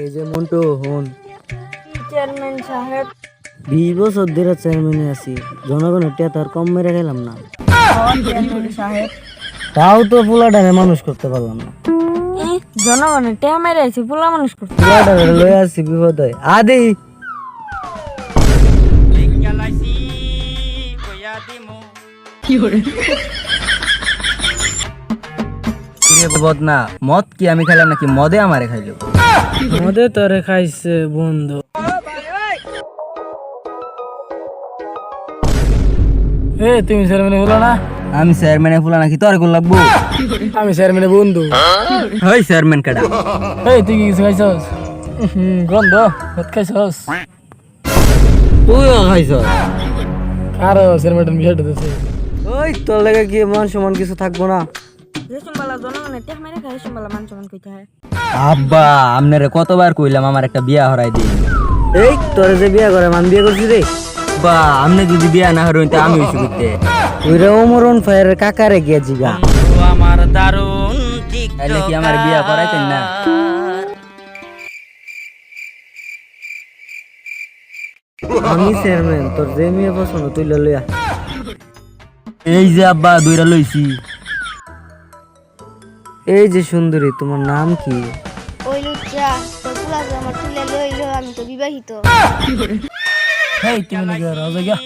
এই যে মন্টু হন, চেয়ারম্যান সাহেব। 20 বছর ধরে চেয়ারম্যানে আছি, জনগণের টিয়া তো আর কম মেরে গেলাম না। চেয়ারম্যান সাহেব, তাও তো পোলাটারে মানুষ করতে পারলাম না। জনগণের টেহা মেরে আছি, পোলা মানুষ করতে। পোলাটারে লয়ে আসছি বিপদ হয় আদি। বদনা মদ কি আমি খাইলাম নাকি মদে আমারে খাইলো? মদে তোরে খাইছে বন্ধু। তুমি চেয়ারম্যানে হলো না? আমি চেয়ারম্যানে ফুলা নাকি তোর কোন লাগবো? আমি চেয়ারম্যানে বন্ধু। হই চেয়ারম্যান কাটা তুই কি কিছু খাইছস? গন্ধ ভাত খাইছস? তুইও খাইছস? আর চেয়ারম্যান বিষয়টা দিছে। ওই তোর লাগে কি মান সমান কিছু থাকবো না? যে সম্বালা জনগণের টেহা মেরে খায়, সম্বালা মান সম্মান কইতে হয়। আব্বা আমনেরে কতবার কইলাম আমার একটা বিয়া হরাই দিন। এই তোরে যে বিয়া করে মান বিয়ে করছি রে। বা আমনে যদি বিয়া না হরইন তা আমি হইছি করতে। ওইরা ওমরন ফায়ারের কাকারে গিয়া জিগা। আমার দারুন ঠিক তাইলে কি আমার বিয়া করাইতেন না? আমি চেয়ারম্যান, তোর যে মেয়ে পছন্দ তুই লইয়া। এই যে আব্বা দুইরা লইছি। এই যে সুন্দরী, তোমার নাম কি? ওই লুচ্চা তোর পোলা যে আমার তুলে লইলো, আমি তো বিবাহিত। এই তুমি নাকি রাজা গিয়া।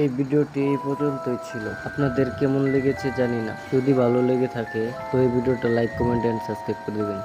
এই ভিডিওটি এই পর্যন্তই ছিল। আপনাদের কেমন লেগেছে জানি না, যদি ভালো লেগে থাকে তো এই ভিডিওটা লাইক, কমেন্ট এন্ড সাবস্ক্রাইব করে দিবেন।